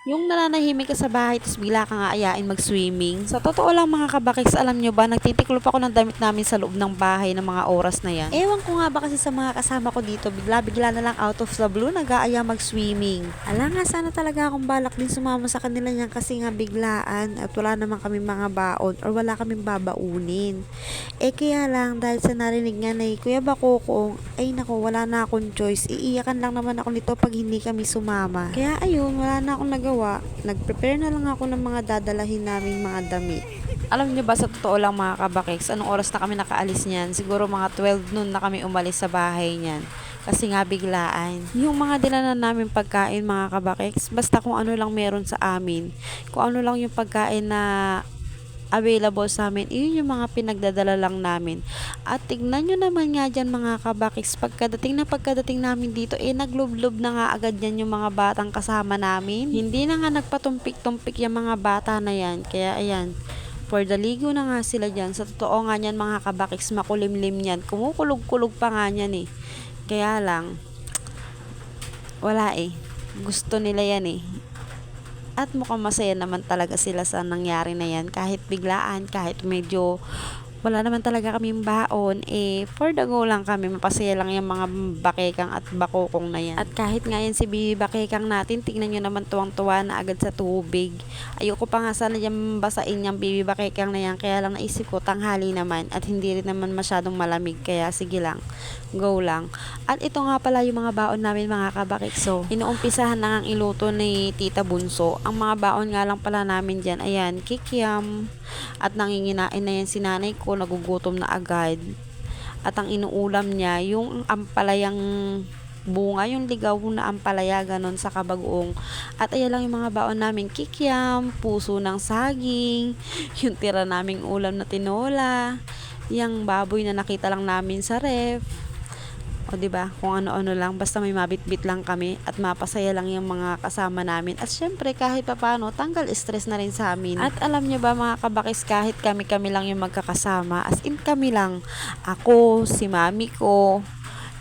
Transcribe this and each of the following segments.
Yung nananahimik ka sa bahay tapos bigla kang aayain mag-swimming. Sa totoo lang mga kabakiks, alam nyo ba, nagtitiklop ako ng damit namin sa loob ng bahay ng mga oras na yan. Ewan ko nga ba kasi sa mga kasama ko dito, bigla-bigla na lang out of the blue nag-aaya mag-swimming. Ala nga, sana talaga akong balak din sumama sa kanila niyan kasi nga biglaan at wala naman kami mga baon or wala kaming babaunin. Kaya lang dahil sa narinig nga na Kuya Bakokong, ay nako, wala na akong choice. Iiyakan lang naman ako nito pag hindi kami sumama. Kaya ayun, wala na akong nagawa. Nag-prepare na lang ako ng mga dadalahin naming mga damit. Alam niyo ba, sa totoo lang mga kabakiks, anong oras na kami nakaalis niyan? Siguro mga 12 noon na kami umalis sa bahay niyan. Kasi nga biglaan. Yung mga dinala namin pagkain mga kabakiks, basta kung ano lang meron sa amin. Kung ano lang yung pagkain na available sa amin, iyon yung mga pinagdadala lang namin. At tignan nyo naman nga dyan mga kabakiks, pagkadating namin dito, naglublob na nga agad yan yung mga batang kasama namin. Hindi na nga nagpatumpik-tumpik yung mga bata na yan. Kaya ayan, for the ligo na nga sila dyan. Sa totoo nga yan mga kabakiks, makulimlim yan. Kumukulog-kulog pa nga yan eh. Kaya lang, wala eh. Gusto nila yan eh. At mukhang masaya naman talaga sila sa nangyari na yan. Kahit biglaan, kahit medyo wala naman talaga kaming baon, for the go lang kami, mapasaya lang yung mga bakekang at bakokong na yan. At kahit nga yan si Bibi Bakekang natin, tingnan nyo naman tuwang-tuwa na agad sa tubig. Ayoko pa nga sana yung basain yung Bibi Bakekang na yan, kaya lang naisip ko tanghali naman at hindi rin naman masyadong malamig, kaya sige lang, go lang. At ito nga pala yung mga baon namin mga kabakik. So, inuumpisahan na ang iluto ni Tita Bunso. Ang mga baon nga lang pala namin dyan, ayan, kikiam, at nanginginain na yan si nanay ko, nagugutom na agad. At ang inuulam niya, yung ampalayang bunga, yung ligaw na ampalaya, ganon sa kabagoong. At ayan lang yung mga baon namin, kikiam, puso ng saging, yung tira naming ulam na tinola, yung baboy na nakita lang namin sa ref. O diba, kung ano-ano lang, basta may mabitbit lang kami at mapasaya lang yung mga kasama namin. At syempre kahit papano, tanggal stress na rin sa amin. At alam nyo ba mga kabakis, kahit kami-kami lang yung magkakasama, as in kami lang, ako, si mami ko,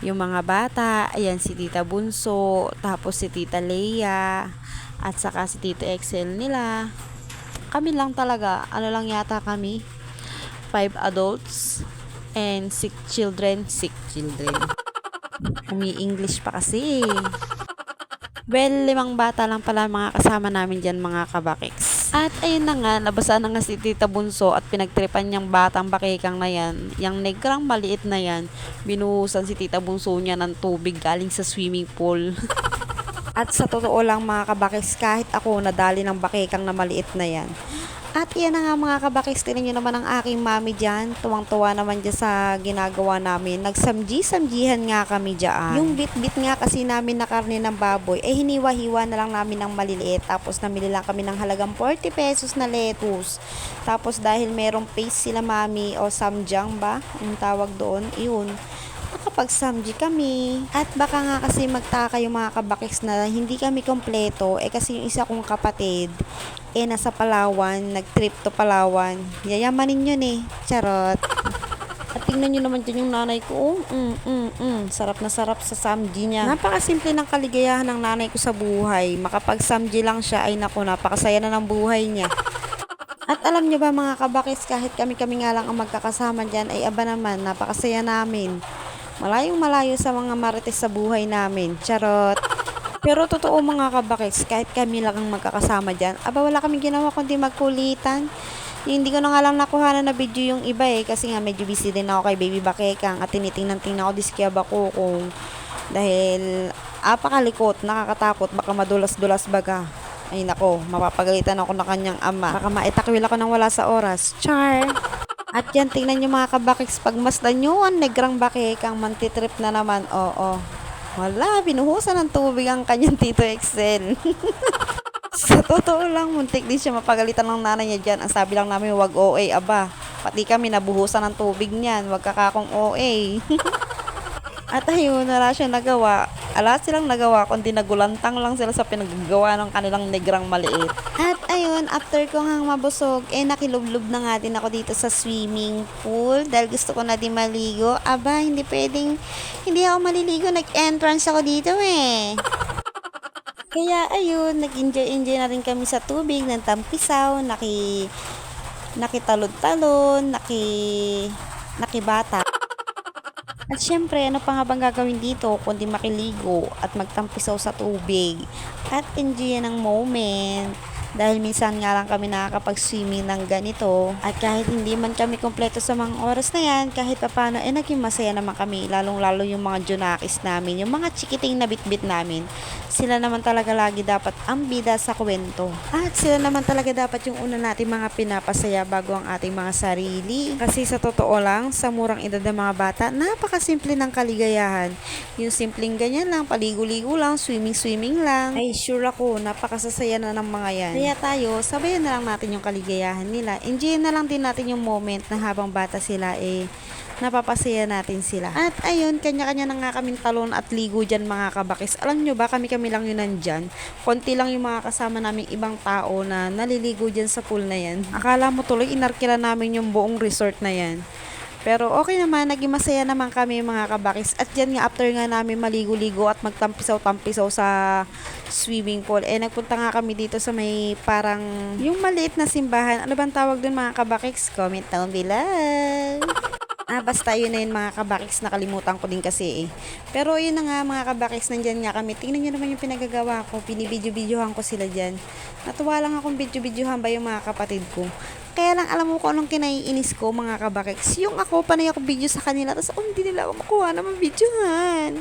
yung mga bata, ayan si Tita Bunso, tapos si Tita Leia, at saka si Tita Excel nila. Kami lang talaga, ano lang yata kami, 5 adults and 6 children. Umi-English pa kasi. Well, 5 bata lang pala mga kasama namin dyan mga kabakiks. At ayun na nga, nabasa na nga si Tita Bunso at pinagtripan niyang batang bakikang na yan. Yung negrang maliit na yan, binuhusan si Tita Bunso niya ng tubig galing sa swimming pool. At sa totoo lang mga kabakiks, kahit ako nadali ng bakikang na maliit na yan. At iyan na nga mga kabakis, tinan nyo naman ang aking mami dyan. Tuwang-tuwa naman dyan sa ginagawa namin. Nagsamji-samjihan nga kami dyan. Yung bit-bit nga kasi namin na karne ng baboy, hiniwa-hiwa na lang namin ng maliliit. Tapos namili lang kami ng halagang 40 pesos na lettuce. Tapos dahil merong paste sila mami o samjang ba, ang tawag doon, yun. Nakapag-samji kami. At baka nga kasi magtaka yung mga kabakiks na hindi kami kompleto, kasi yung isa kong kapatid, nasa Palawan, nag-trip to Palawan. Yayamanin yun charot. At tingnan nyo naman dyan yung nanay ko, sarap na sarap sa samji niya. Napakasimple ng kaligayahan ng nanay ko sa buhay. Makapag-samji lang siya, ay naku, napakasaya na ng buhay niya. At alam nyo ba mga kabakis, kahit kami-kami nga lang ang magkakasama dyan, ay aba naman, napakasaya namin. Malayong malayo sa mga marites sa buhay namin. Charot. Pero totoo mga kabakits, kahit kami lang ang magkakasama dyan, aba wala kaming ginawa kundi magkulitan. Hindi ko na nga lang nakuha na video yung iba kasi nga medyo busy din ako kay Baby Bakekang at tinitingnan ko diskiyaba ko kung dahil apakalikot, nakakatakot, baka madulas-dulas baga. Ay nako, mapapagalitan ako na kanyang ama. Baka maitakwil ako ng wala sa oras. Char! At yan, tingnan nyo mga kabakiks, pag masdan nyo ang negrang bakekang mantitrip na naman, oo. Wala, binuhusan ng tubig ang kanyang Tito Excel. Sa totoo lang, muntik din siya mapagalitan ng nanay niya dyan. Ang sabi lang namin, wag OA, aba. Pati kami nabuhusan ng tubig niyan, wag kakakong OA. At ayun, wala siya nagawa. Ala silang nagawa, kundi nagulantang lang sila sa pinagagawa ng kanilang negrang maliit. At ayun, after ko nga mabusog, nakilublob na nga din ako dito sa swimming pool dahil gusto ko na din maligo. Aba, hindi pwedeng, hindi ako maliligo. Nag-entrance ako dito Kaya ayun, nag-enjoy-enjoy na rin kami sa tubig ng tampisaw, nakitalon-talon, nakibata. At syempre, ano pa nga bang gagawin dito kundi makiligo at magtampisaw sa tubig at enjoy ng moment. Dahil minsan nga lang kami nakakapag-swimming ng ganito. At kahit hindi man kami kompleto sa mga oras na yan, kahit papano, naging masaya naman kami. Lalong-lalo yung mga junakis namin, yung mga chikiting na bitbit namin. Sila naman talaga lagi dapat ang bida sa kwento. At sila naman talaga dapat yung una natin mga pinapasaya bago ang ating mga sarili. Kasi sa totoo lang, sa murang edad ng mga bata, napakasimple ng kaligayahan. Yung simpleng ganyan lang, paligo-ligo lang, swimming-swimming lang. Ay sure ako, napakasasaya na ng mga yan. Kaya tayo, sabayan na lang natin yung kaligayahan nila. Enjoy na lang din natin yung moment na habang bata sila napapasaya natin sila. At ayun, kanya-kanya na nga kaming talon at ligo dyan mga kabakis. Alam nyo ba, kami-kami lang yun nandyan. Konti lang yung mga kasama naming ibang tao na naliligo dyan sa pool na yan. Akala mo tuloy, inarkila namin yung buong resort na yan. Pero okay naman, naging masaya naman kami mga kabakis. At yan nga, after nga namin maligo-ligo at magtampisaw-tampisaw sa swimming pool, nagpunta nga kami dito sa may parang yung maliit na simbahan. Ano bang tawag dun mga kabakis? Comment down below. Basta yun na yun mga kabakiks, nakalimutan ko din kasi. Pero yun na nga mga kabakiks, nandyan nga kami. Tingnan nyo naman yung pinagagawa ko, binibidyo-bidyohan ko sila dyan. Natuwa lang akong bidyo-bidyohan ba yung mga kapatid ko. Kaya lang alam mo kung anong kinaiinis ko mga kabakiks. Yung ako, panay ako video sa kanila, tapos hindi nila ako makuha naman videohan.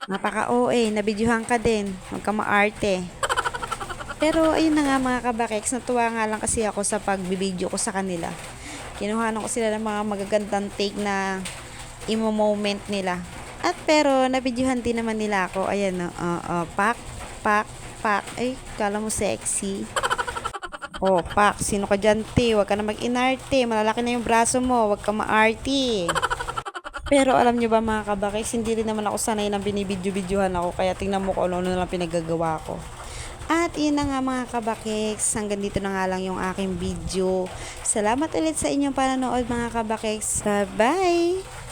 Napaka-OA, nabidyohan ka din. Huwag ka maarte. Pero ayun na nga mga kabakiks, natuwa nga lang kasi ako sa pagbibidyo ko sa kanila. Kinuhanan ko sila ng mga magagandang take na imo-moment nila. At pero, nabidyohan din naman nila ako. Ayan, pak, pak, pak. Ay, kala mo sexy. Oh, pak, sino ka dyan, te? Huwag ka na mag-inarte. Malalaki na yung braso mo. Huwag ka ma-arte. Pero alam nyo ba mga kabakis, hindi rin naman ako sanay ng binibidyo-bidyohan ako. Kaya tingnan mo kung ano na lang pinagagawa ko. At yun na nga mga kabakiks, hanggang dito na nga lang yung aking video. Salamat ulit sa inyong panonood mga kabakiks. Bye-bye!